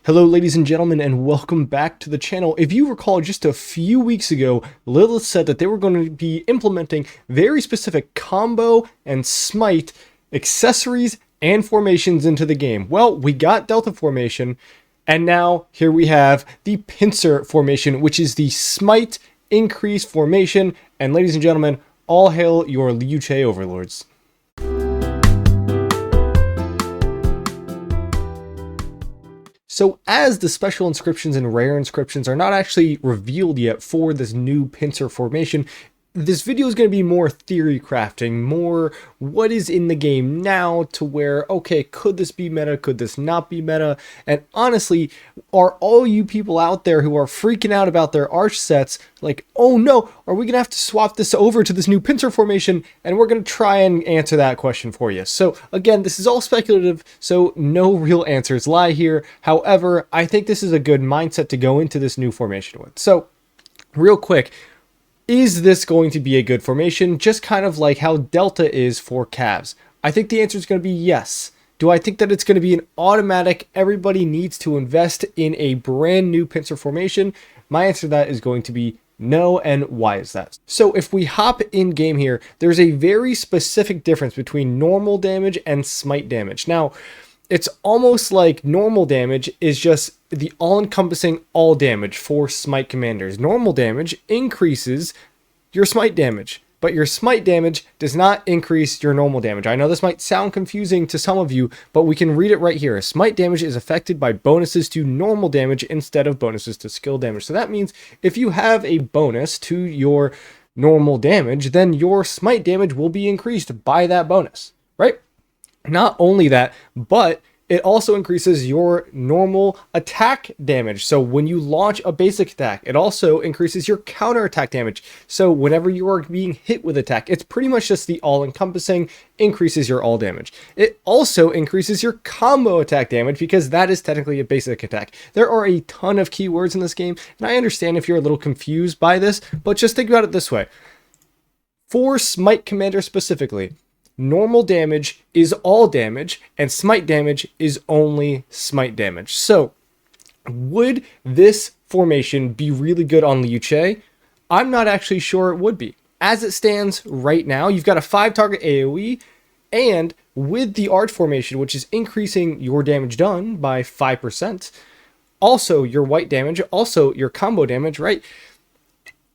Hello ladies and gentlemen, and welcome back to the channel. If you recall, just a few weeks ago, Lilith said that they were going to be implementing very specific combo and smite accessories and formations into the game. Well, we got Delta formation, and now here we have the Pincer formation, which is the smite increase formation. And ladies and gentlemen, all hail your Liu Che overlords. So as the special inscriptions and rare inscriptions are not actually revealed yet for this new Pincer formation, this video is going to be more theory crafting, more what is in the game now to where, okay, could this be meta, could this not be meta? And honestly, are all you people out there who are freaking out about their arch sets like, oh no, are we going to have to swap this over to this new Pincer formation? And we're going to try and answer that question for you. So again, this is all speculative, so no real answers lie here. However, I think this is a good mindset to go into this new formation with. So real quick, is this going to be a good formation? Just kind of like how Delta is for Cavs. I think the answer is going to be yes. Do I think that it's going to be an automatic, everybody needs to invest in a brand new Pincer formation? My answer to that is going to be no, and why is that? So if we hop in game here, there's a very specific difference between normal damage and smite damage. Now, it's almost like normal damage is just the all-encompassing all damage for smite commanders. Normal damage increases your smite damage, but your smite damage does not increase your normal damage. I know this might sound confusing to some of you, but we can read it right here. Smite damage is affected by bonuses to normal damage instead of bonuses to skill damage. So that means if you have a bonus to your normal damage, then your smite damage will be increased by that bonus, right? Not only that, but it also increases your normal attack damage. So when you launch a basic attack, it also increases your counter attack damage. So whenever you are being hit with attack, it's pretty much just the all-encompassing increases your all damage. It also increases your combo attack damage because that is technically a basic attack. There are a ton of keywords in this game, and I understand if you're a little confused by this, but just think about it this way. For Smite Commander specifically, normal damage is all damage, and smite damage is only smite damage. So, would this formation be really good on Liu Che? I'm not actually sure it would be. As it stands right now, you've got a 5-target AoE, and with the arch formation, which is increasing your damage done by 5%, also your white damage, also your combo damage, right?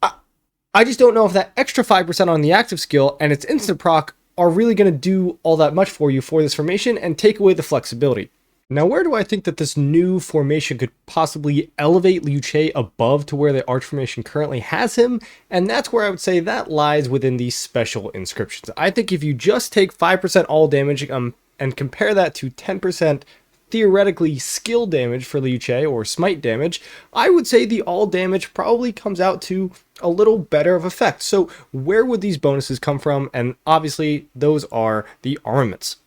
I just don't know if that extra 5% on the active skill and its instant proc are really going to do all that much for you for this formation and take away the flexibility. Now, where do I think that this new formation could possibly elevate Liu Che above to where the arch formation currently has him? And that's where I would say that lies within these special inscriptions. I think if you just take 5% all damage and compare that to 10% theoretically skill damage for Liu Che or smite damage, I would say the all damage probably comes out to a little better of effect. So where would these bonuses come from? And obviously those are the armaments.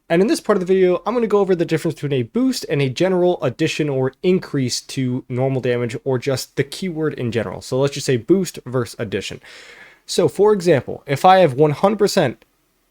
And in this part of the video, I'm going to go over the difference between a boost and a general addition or increase to normal damage, or just the keyword in general. So let's just say boost versus addition. So for example, if I have 100%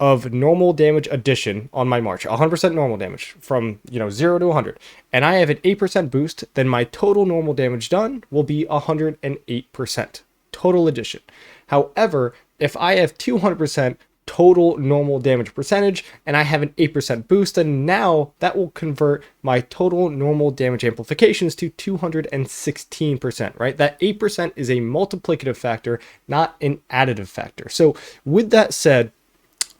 of normal damage addition on my march, 100% normal damage from 0 to 100, and I have an 8% boost, then my total normal damage done will be 108% total addition. However, if I have 200% total normal damage percentage and I have an 8% boost, then now that will convert my total normal damage amplifications to 216%, right? That 8% is a multiplicative factor, not an additive factor. So with that said,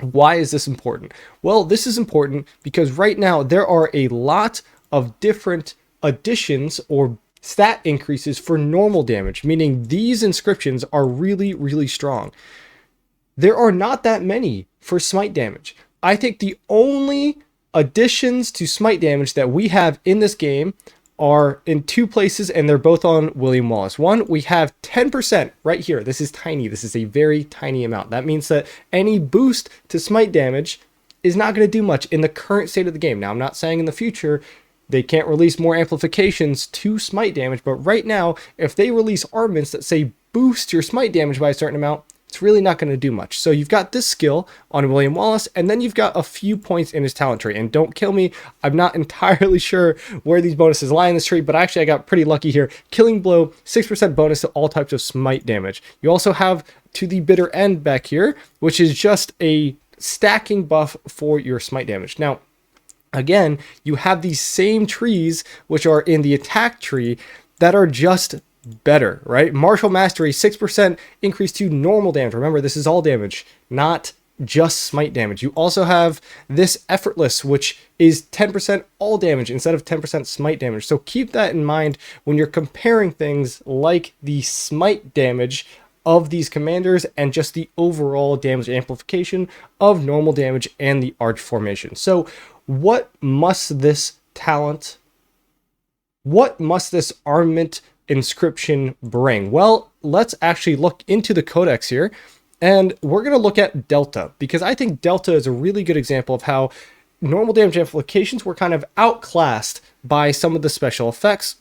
why is this important? Well, this is important because right now there are a lot of different additions or stat increases for normal damage, meaning these inscriptions are really, really strong. There are not that many for smite damage. I think the only additions to smite damage that we have in this game are in two places, and they're both on William Wallace. One, we have 10% right here. This is tiny. This is a very tiny amount. That means that any boost to smite damage is not going to do much in the current state of the game. Now, I'm not saying in the future they can't release more amplifications to smite damage, but right now, if they release armaments that say boost your smite damage by a certain amount, it's really not going to do much. So you've got this skill on William Wallace, and then you've got a few points in his talent tree. And don't kill me, I'm not entirely sure where these bonuses lie in this tree, but actually I got pretty lucky here. Killing Blow, 6% bonus to all types of smite damage. You also have To the Bitter End back here, which is just a stacking buff for your smite damage. Now, again, you have these same trees, which are in the attack tree, that are just better, right? Martial Mastery, 6% increase to normal damage. Remember, this is all damage, not just smite damage. You also have this Effortless, which is 10% all damage instead of 10% smite damage. So keep that in mind when you're comparing things like the smite damage of these commanders and just the overall damage amplification of normal damage and the arch formation. So what must this armament inscription bring? Well, let's actually look into the codex here, and we're going to look at Delta, because I think Delta is a really good example of how normal damage amplifications were kind of outclassed by some of the special effects.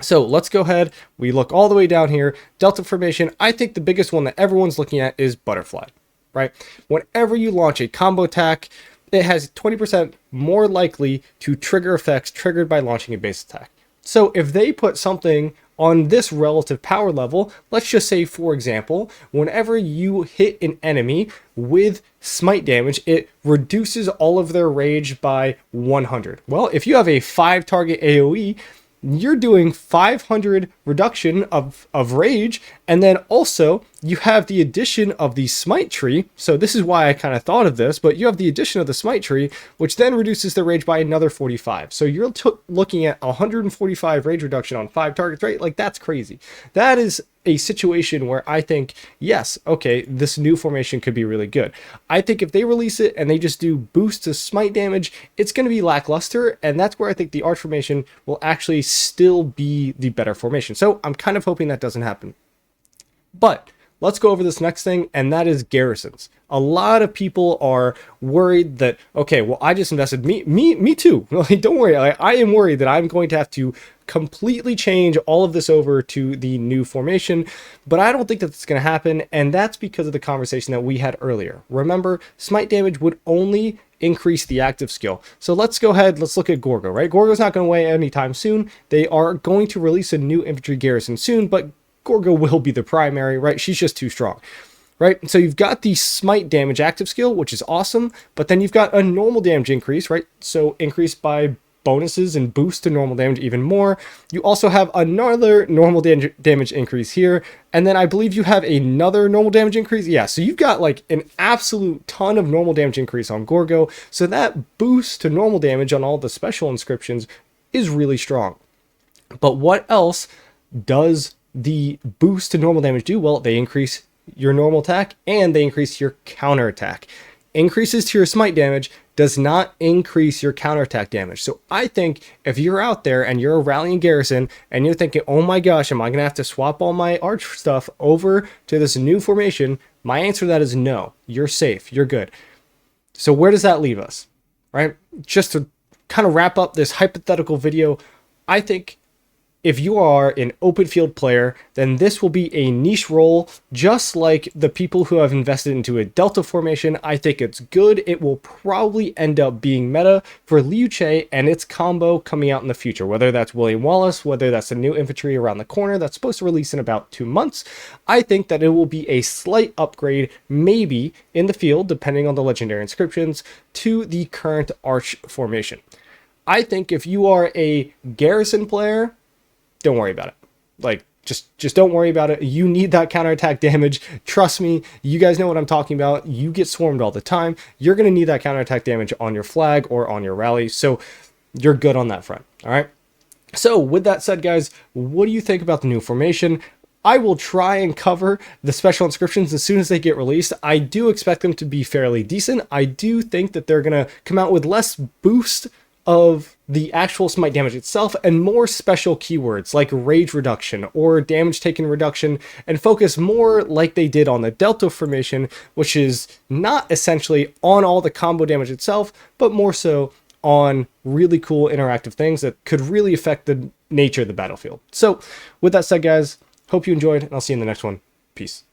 So let's go ahead, we look all the way down here. Delta formation, I think the biggest one that everyone's looking at is Butterfly, right? Whenever you launch a combo attack, it has 20% more likely to trigger effects triggered by launching a base attack. So if they put something on this relative power level, let's just say, for example, whenever you hit an enemy with smite damage, it reduces all of their rage by 100. Well, if you have a 5 target AoE, you're doing 500 reduction of rage, and then also you have the addition of the smite tree. So this is why I kind of thought of this, but you have the addition of the smite tree, which then reduces the rage by another 45. So you're looking at 145 rage reduction on 5 targets, right? Like, that's crazy. That is a situation where I think, yes, okay, this new formation could be really good. I think if they release it and they just do boost to smite damage, it's going to be lackluster, and that's where I think the arch formation will actually still be the better formation. So I'm kind of hoping that doesn't happen. But let's go over this next thing, and that is garrisons. A lot of people are worried that, okay, well, I just invested, me too. Don't worry, I am worried that I'm going to have to completely change all of this over to the new formation, but I don't think that's going to happen, and that's because of the conversation that we had earlier. Remember, smite damage would only increase the active skill. So let's go ahead, let's look at Gorgo, right? Gorgo's not going away anytime soon. They are going to release a new infantry garrison soon, but Gorgo will be the primary, right? She's just too strong, right? So you've got the smite damage active skill, which is awesome, but then you've got a normal damage increase, right? So increased by bonuses and boost to normal damage even more. You also have another normal damage increase here, and then I believe you have another normal damage increase. Yeah, so you've got like an absolute ton of normal damage increase on Gorgo, so that boost to normal damage on all the special inscriptions is really strong. But what else does the boost to normal damage do? Well, they increase your normal attack and they increase your counter attack. Increases to your smite damage does not increase your counterattack damage. So I think if you're out there and you're a rallying garrison and you're thinking, oh my gosh, am I going to have to swap all my arch stuff over to this new formation? My answer to that is no. You're safe. You're good. So where does that leave us, right? Just to kind of wrap up this hypothetical video, I think if you are an open field player, then this will be a niche role, just like the people who have invested into a Delta formation. I think it's good. It will probably end up being meta for Liu Che and its combo coming out in the future, whether that's William Wallace, whether that's the new infantry around the corner that's supposed to release in about 2 months. I think that it will be a slight upgrade, maybe in the field, depending on the legendary inscriptions, to the current arch formation. I think if you are a garrison player, don't worry about it. Like, just don't worry about it. You need that counterattack damage. Trust me, you guys know what I'm talking about. You get swarmed all the time. You're going to need that counterattack damage on your flag or on your rally. So you're good on that front. All right. So with that said, guys, what do you think about the new formation? I will try and cover the special inscriptions as soon as they get released. I do expect them to be fairly decent. I do think that they're going to come out with less boost of the actual smite damage itself and more special keywords like rage reduction or damage taken reduction, and focus more like they did on the Delta formation, which is not essentially on all the combo damage itself, but more so on really cool interactive things that could really affect the nature of the battlefield. So with that said, guys, hope you enjoyed, and I'll see you in the next one. Peace.